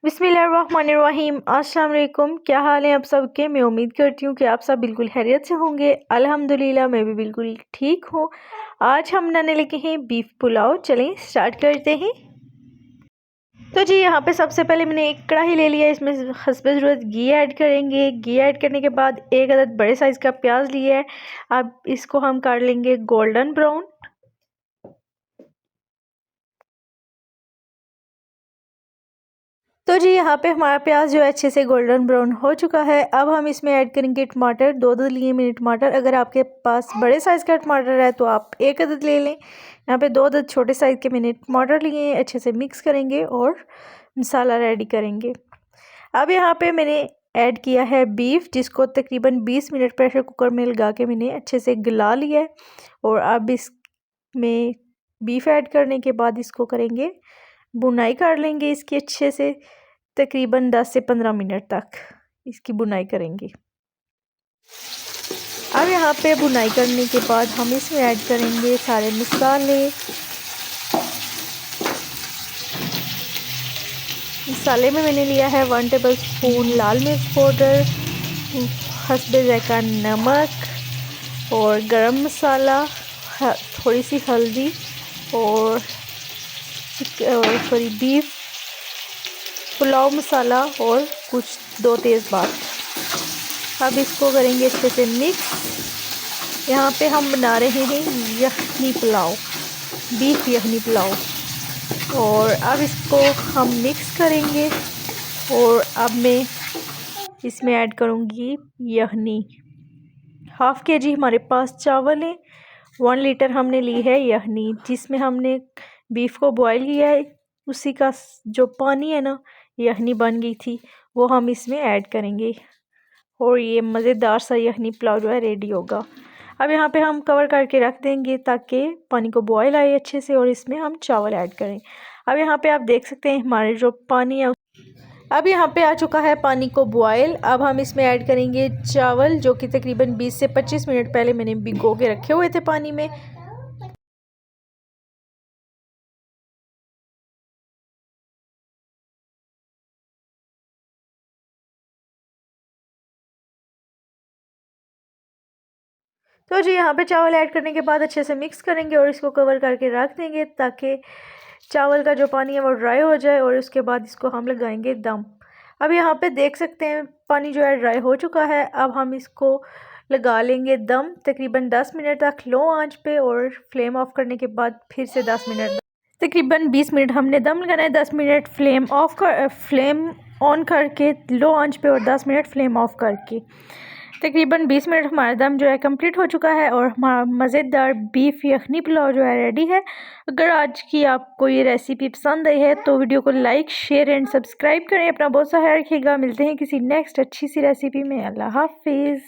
बिस्मिल्लाहिर्रहमानिर्रहीम। अस्सलाम वालेकुम। क्या हाल है आप सबके। मैं उम्मीद करती हूँ कि आप सब बिल्कुल खैरियत से होंगे। अल्हम्दुलिल्लाह मैं भी बिल्कुल ठीक हूँ। आज हम बनाने लगे हैं बीफ पुलाव। चलें स्टार्ट करते हैं। तो जी यहाँ पे सबसे पहले मैंने एक कढ़ाई ले लिया। इसमें हस्ब ज़रूरत घी ऐड करेंगे। घी ऐड करने के बाद एक अदद बड़े साइज़ का प्याज लिया है। अब इसको हम काट लेंगे गोल्डन ब्राउन। तो जी यहाँ पे हमारा प्याज जो है अच्छे से गोल्डन ब्राउन हो चुका है। अब हम इसमें ऐड करेंगे टमाटर। दो लिए मैंने टमाटर। अगर आपके पास बड़े साइज़ का टमाटर है तो आप एक अदद ले लें। यहाँ पे 2 अदद छोटे साइज़ के मैंने टमाटर लिए हैं। अच्छे से मिक्स करेंगे और मसाला रेडी करेंगे। अब यहाँ पे मैंने ऐड किया है बीफ, जिसको तकरीबन 20 मिनट प्रेशर कुकर में लगा के मैंने अच्छे से गला लिया है। और अब इसमें बीफ ऐड करने के बाद इसको करेंगे बुनाई कर लेंगे इसकी अच्छे से। तकरीबन 10 से 15 मिनट तक इसकी बुनाई करेंगे। अब यहाँ पे बुनाई करने के बाद हम इसमें ऐड करेंगे सारे मसाले। मसाले में मैंने लिया है 1 टेबल स्पून लाल मिर्च पाउडर, हस्बे ज़ायका नमक और गरम मसाला, थोड़ी सी हल्दी और सॉरी बीफ पुलाव मसाला और कुछ 2 तेज़पात। अब इसको करेंगे अच्छे से मिक्स। यहाँ पे हम बना रहे हैं यखनी पुलाव, बीफ यखनी पुलाव। और अब इसको हम मिक्स करेंगे। और अब मैं इसमें ऐड करूँगी यखनी। 1/2 kg हमारे पास चावल है। 1 लीटर हमने ली है यखनी, जिसमें हमने बीफ को बॉयल किया है। उसी का जो पानी है ना, यखनी बन गई थी, वो हम इसमें ऐड करेंगे और ये मज़ेदार सा यखनी पुलाव जो है रेडी होगा। अब यहाँ पे हम कवर करके रख देंगे ताकि पानी को बॉयल आए अच्छे से और इसमें हम चावल ऐड करें। अब यहाँ पे आप देख सकते हैं हमारे जो पानी है, अब यहाँ पे आ चुका है पानी को बॉयल। अब हम इसमें ऐड करेंगे चावल, जो कि तकरीबन 20 से 25 मिनट पहले मैंने भिगो के रखे हुए थे पानी में। तो जी यहाँ पे चावल ऐड करने के बाद अच्छे से मिक्स करेंगे और इसको कवर करके रख देंगे ताकि चावल का जो पानी है वो ड्राई हो जाए। और उसके बाद इसको हम लगाएंगे दम। अब यहाँ पे देख सकते हैं पानी जो है ड्राई हो चुका है। अब हम इसको लगा लेंगे दम तकरीबन 10 मिनट तक लो आंच पे। और फ्लेम ऑफ करने के बाद फिर से 10 मिनट, तकरीबन 20 मिनट हमने दम लगाना है। 10 मिनट फ्लेम ऑन करके लो आंच पे और 10 मिनट फ्लेम ऑफ करके तकरीबन 20 मिनट हमारा दम जो है कंप्लीट हो चुका है। और हमारा मज़ेदार बीफ यखनी पुलाव जो है रेडी है। अगर आज की आपको ये रेसिपी पसंद आई है तो वीडियो को लाइक शेयर एंड सब्सक्राइब करें। अपना बहुत सा ख्याल रखिएगा। मिलते हैं किसी नेक्स्ट अच्छी सी रेसिपी में। अल्लाह हाफिज़।